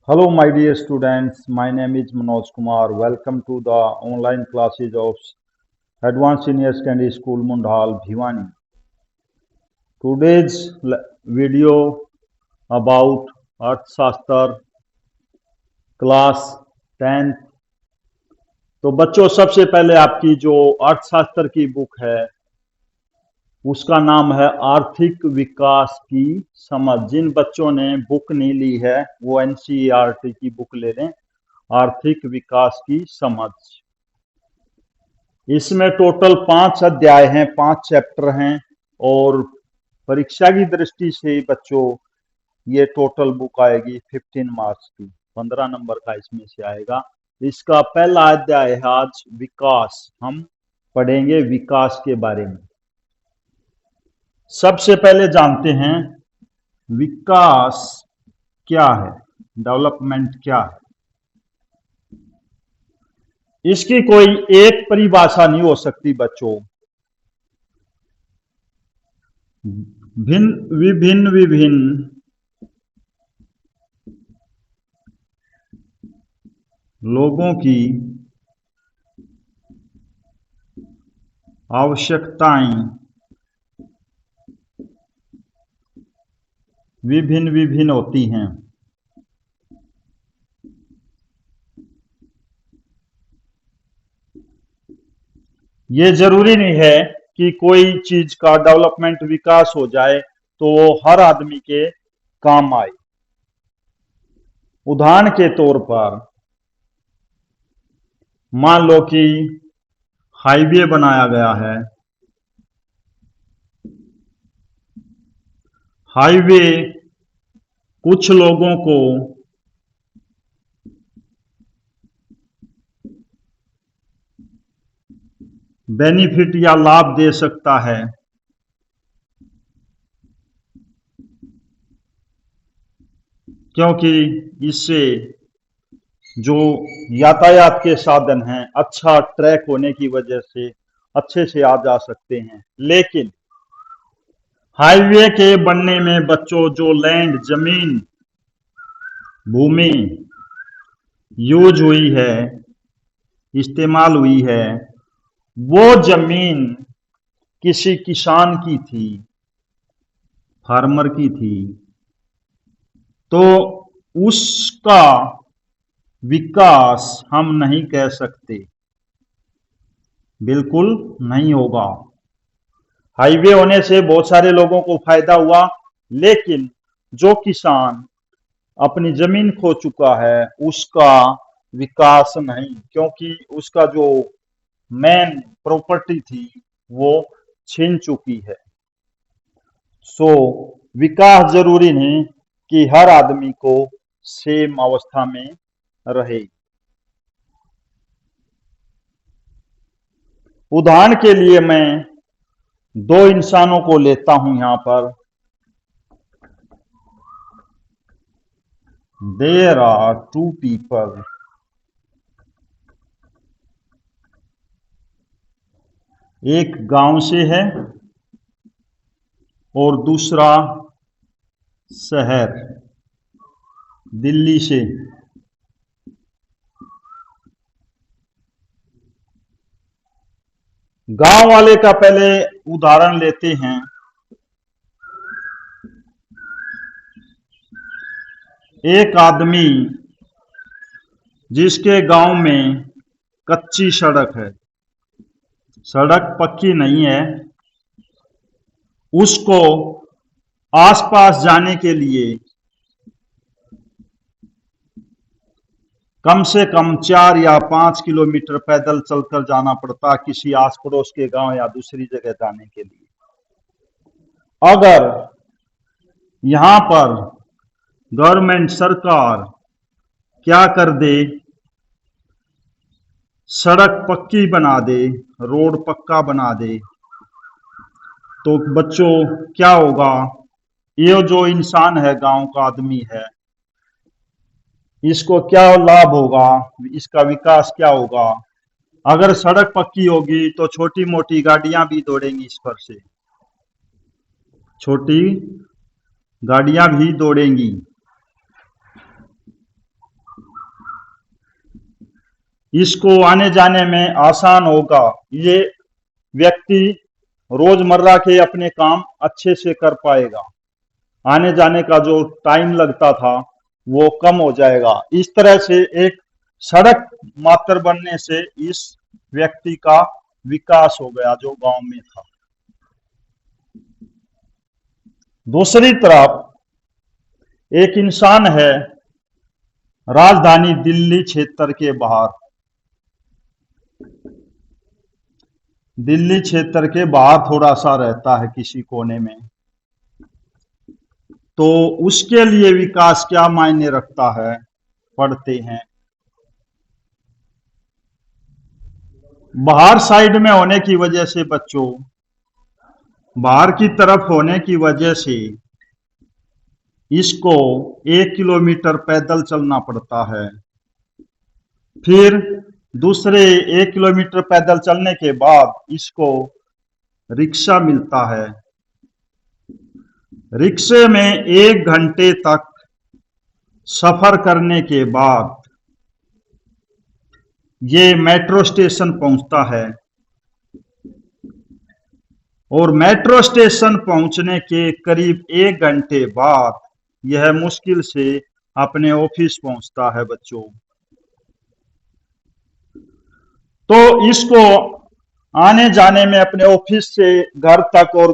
Hello, my dear students. My name is Manoj Kumar. Welcome to the online classes of Advanced Senior Secondary School Mundhal, Bhiwani. Today's video about Arthashastra class 10th। तो बच्चों, सबसे पहले आपकी जो अर्थशास्त्र की book है उसका नाम है आर्थिक विकास की समझ। जिन बच्चों ने बुक नहीं ली है वो एनसीईआरटी की बुक ले लें, आर्थिक विकास की समझ। इसमें टोटल 5 अध्याय हैं, 5 चैप्टर हैं और परीक्षा की दृष्टि से बच्चों ये टोटल बुक आएगी 15 मार्क्स की, 15 नंबर का इसमें से आएगा। इसका पहला अध्याय है आज विकास। हम पढ़ेंगे विकास के बारे में। सबसे पहले जानते हैं विकास क्या है, डेवलपमेंट क्या है। इसकी कोई एक परिभाषा नहीं हो सकती बच्चों। विभिन्न लोगों की आवश्यकताएं विभिन्न होती हैं। ये जरूरी नहीं है कि कोई चीज का डेवलपमेंट विकास हो जाए तो वो हर आदमी के काम आए। उदाहरण के तौर पर मान लो कि हाईवे बनाया गया है। हाईवे कुछ लोगों को बेनिफिट या लाभ दे सकता है, क्योंकि इससे जो यातायात के साधन हैं अच्छा ट्रैक होने की वजह से अच्छे से आ जा सकते हैं। लेकिन हाईवे के बनने में बच्चों जो लैंड, जमीन, भूमि यूज हुई है, इस्तेमाल हुई है, वो जमीन किसी किसान की थी, फार्मर की थी, तो उसका विकास हम नहीं कह सकते, बिल्कुल नहीं होगा। हाईवे होने से बहुत सारे लोगों को फायदा हुआ, लेकिन जो किसान अपनी जमीन खो चुका है उसका विकास नहीं, क्योंकि उसका जो मेन प्रॉपर्टी थी वो छीन चुकी है। सो विकास जरूरी नहीं कि हर आदमी को सेम अवस्था में रहे। उदाहरण के लिए मैं दो इंसानों को लेता हूं यहां पर। There are two people. एक गांव से है और दूसरा शहर दिल्ली से। गांव वाले का पहले उदाहरण लेते हैं। एक आदमी जिसके गांव में कच्ची सड़क है, सड़क पक्की नहीं है, उसको आसपास जाने के लिए कम से कम 4 या 5 किलोमीटर पैदल चलकर जाना पड़ता किसी आस पड़ोस के गांव या दूसरी जगह जाने के लिए। अगर यहां पर गवर्नमेंट, सरकार क्या कर दे, सड़क पक्की बना दे, रोड पक्का बना दे, तो बच्चों क्या होगा, ये जो इंसान है, गांव का आदमी है, इसको क्या लाभ होगा, इसका विकास क्या होगा। अगर सड़क पक्की होगी तो छोटी मोटी गाड़ियां भी दौड़ेंगी इस पर से, छोटी गाड़ियां भी दौड़ेंगी। इसको आने जाने में आसान होगा। ये व्यक्ति रोजमर्रा के अपने काम अच्छे से कर पाएगा। आने जाने का जो टाइम लगता था वो कम हो जाएगा। इस तरह से एक सड़क मात्र बनने से इस व्यक्ति का विकास हो गया जो गांव में था। दूसरी तरफ एक इंसान है राजधानी दिल्ली क्षेत्र के बाहर, दिल्ली क्षेत्र के बाहर थोड़ा सा रहता है किसी कोने में, तो उसके लिए विकास क्या मायने रखता है पढ़ते हैं। बाहर साइड में होने की वजह से बच्चों, बाहर की तरफ होने की वजह से इसको 1 किलोमीटर पैदल चलना पड़ता है। फिर दूसरे 1 किलोमीटर पैदल चलने के बाद इसको रिक्शा मिलता है। रिक्शे में 1 घंटे तक सफर करने के बाद ये मेट्रो स्टेशन पहुंचता है और मेट्रो स्टेशन पहुंचने के करीब 1 घंटे बाद यह मुश्किल से अपने ऑफिस पहुंचता है बच्चों। तो इसको आने जाने में अपने ऑफिस से घर तक और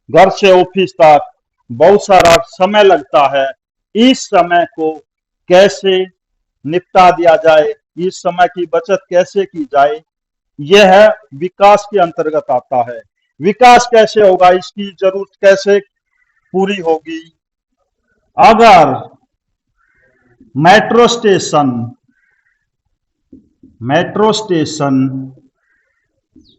घर से ऑफिस तक बहुत सारा समय लगता है। इस समय को कैसे निपटा दिया जाए, इस समय की बचत कैसे की जाए, यह विकास के अंतर्गत आता है। विकास कैसे होगा, इसकी जरूरत कैसे पूरी होगी। अगर मेट्रो स्टेशन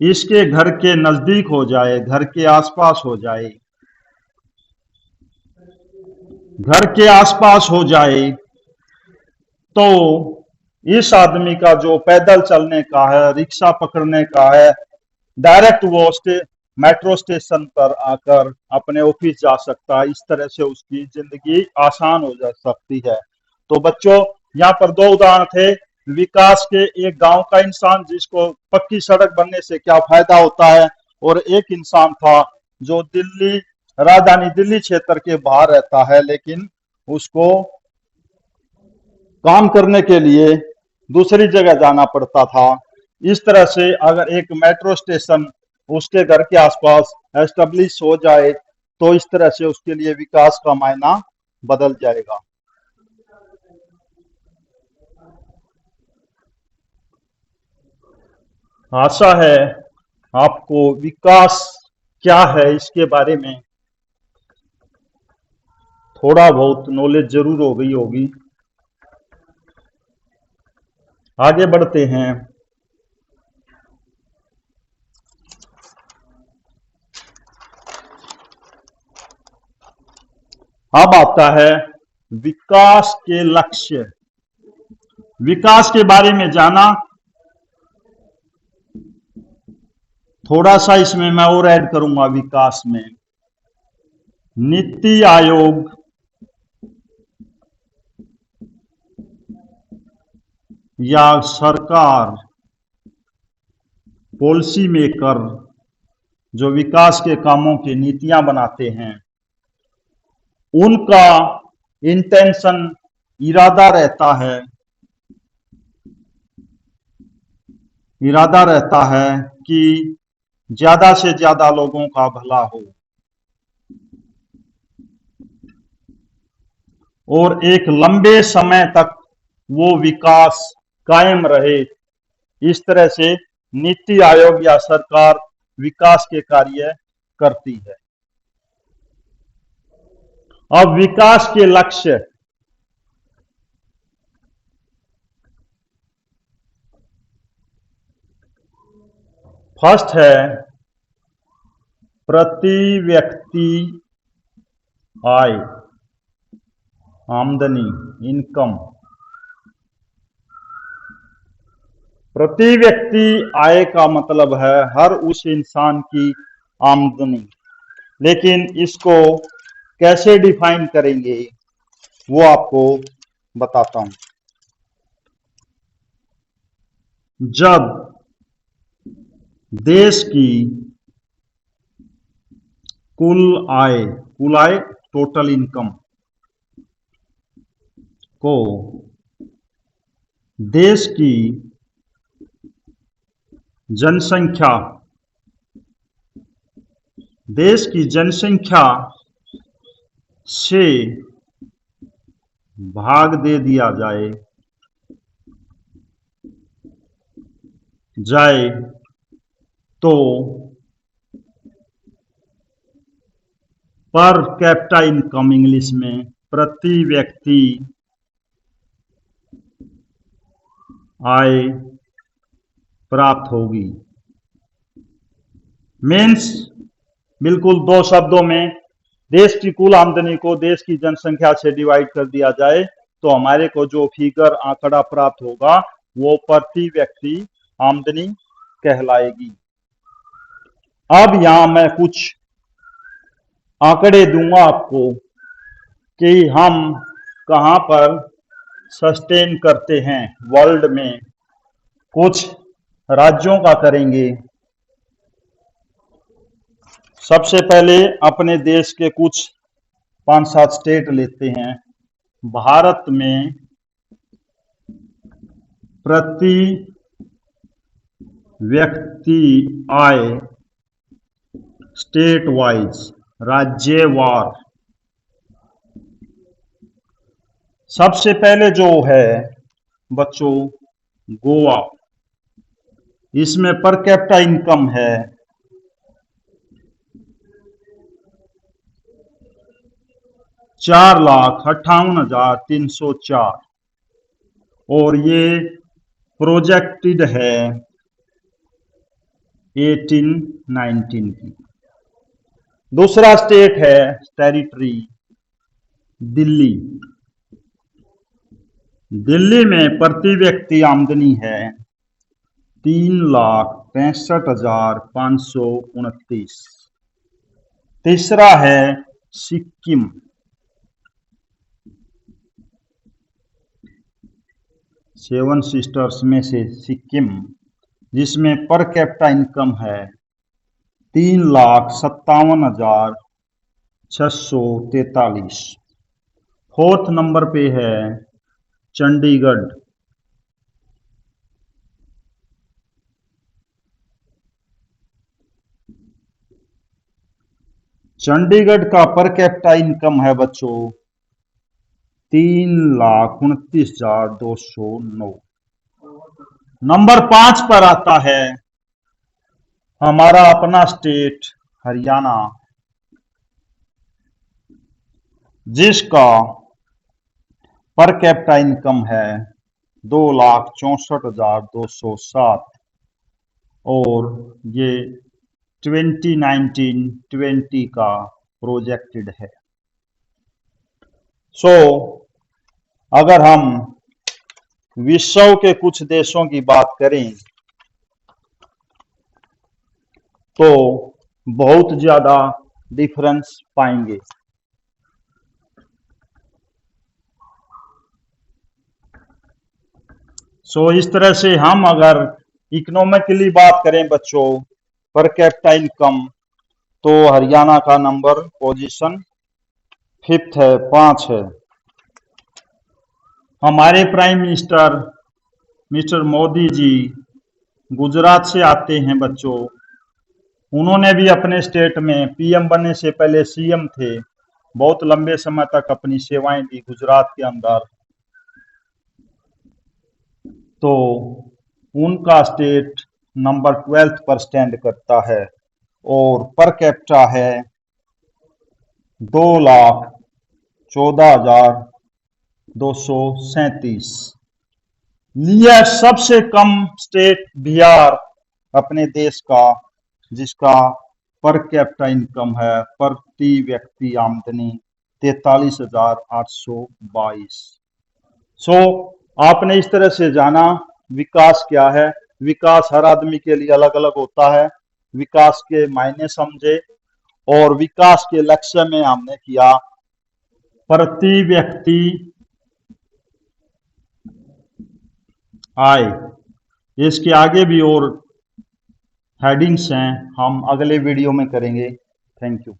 इसके घर के नजदीक हो जाए, घर के आसपास हो जाए, घर के आसपास हो जाए, तो इस आदमी का जो पैदल चलने का है, रिक्शा पकड़ने का है, डायरेक्ट वो मेट्रो स्टेशन पर आकर अपने ऑफिस जा सकता है। इस तरह से उसकी जिंदगी आसान हो जा सकती है। तो बच्चों, यहाँ पर 2 उदाहरण थे विकास के। एक गांव का इंसान जिसको पक्की सड़क बनने से क्या फायदा होता है, और एक इंसान था जो राजधानी दिल्ली क्षेत्र के बाहर रहता है, लेकिन उसको काम करने के लिए दूसरी जगह जाना पड़ता था। इस तरह से अगर एक मेट्रो स्टेशन उसके घर के आसपास एस्टेब्लिश हो जाए तो इस तरह से उसके लिए विकास का मायना बदल जाएगा। आशा है आपको विकास क्या है इसके बारे में थोड़ा बहुत नॉलेज जरूर हो गई होगी। आगे बढ़ते हैं। अब आता है विकास के लक्ष्य। विकास के बारे में जाना, थोड़ा सा इसमें मैं और ऐड करूंगा। विकास में नीति आयोग या सरकार, पॉलिसी मेकर जो विकास के कामों की नीतियां बनाते हैं, उनका इंटेंशन, इरादा रहता है कि ज्यादा से ज्यादा लोगों का भला हो और एक लंबे समय तक वो विकास कायम रहे। इस तरह से नीति आयोग या सरकार विकास के कार्य करती है। अब विकास के लक्ष्य, फर्स्ट है प्रति व्यक्ति आय, आमदनी, इनकम। प्रति व्यक्ति आय का मतलब है हर उस इंसान की आमदनी। लेकिन इसको कैसे डिफाइन करेंगे वो आपको बताता हूं। जब देश की कुल आय टोटल इनकम को देश की जनसंख्या से भाग दे दिया जाए तो पर कैपिटा इनकम इंग्लिश में प्रति व्यक्ति आय प्राप्त होगी। मीन्स बिल्कुल दो शब्दों में देश की कुल आमदनी को देश की जनसंख्या से डिवाइड कर दिया जाए तो हमारे को जो फिगर आंकड़ा प्राप्त होगा वो प्रति व्यक्ति आमदनी कहलाएगी। अब यहां मैं कुछ आंकड़े दूंगा आपको कि हम कहां पर सस्टेन करते हैं वर्ल्ड में। कुछ राज्यों का करेंगे। सबसे पहले अपने देश के कुछ 5-7 स्टेट लेते हैं। भारत में प्रति व्यक्ति आय स्टेट वाइज राज्यवार सबसे पहले जो है बच्चों गोवा। इसमें पर कैपिटा इनकम है 4,58,304 और ये प्रोजेक्टेड है 18-19 की। दूसरा स्टेट है टेरिटरी दिल्ली। दिल्ली में प्रति व्यक्ति आमदनी है 3,65,529। तीसरा है सिक्किम। सेवन सिस्टर्स में से सिक्किम जिसमें पर कैपिटा इनकम है 3,57,643। फोर्थ नंबर पे है चंडीगढ़। चंडीगढ़ का पर कैपिटा इनकम है बच्चों 3,29,209। नंबर 5 पर आता है हमारा अपना स्टेट हरियाणा जिसका पर कैपिटा इनकम है 2,64,207 और ये 2019-20 का प्रोजेक्टेड है। अगर हम विश्व के कुछ देशों की बात करें तो बहुत ज्यादा डिफरेंस पाएंगे। इस तरह से हम अगर इकोनॉमिकली बात करें बच्चों पर कैपिटा इनकम तो हरियाणा का नंबर पोजीशन 5th है 5 है। हमारे prime minister mister Modi ji Gujarat से आते हैं बच्चों। उन्होंने भी अपने स्टेट में पीएम बनने से पहले सीएम थे। बहुत लंबे समय तक अपनी सेवाएं दी गुजरात के अंदर। तो उनका स्टेट नंबर 12th पर स्टैंड करता है और पर कैपिटा है 2,14,237। लिया सबसे कम स्टेट बिहार अपने देश का जिसका पर कैपिटा इनकम है प्रति व्यक्ति आमदनी 43,822। आपने इस तरह से जाना विकास क्या है। विकास हर आदमी के लिए अलग अलग होता है। विकास के मायने समझे और विकास के लक्ष्य में हमने किया प्रति व्यक्ति आय इसके आगे भी और हेडिंग्स हैं, हम अगले वीडियो में करेंगे। Thank you.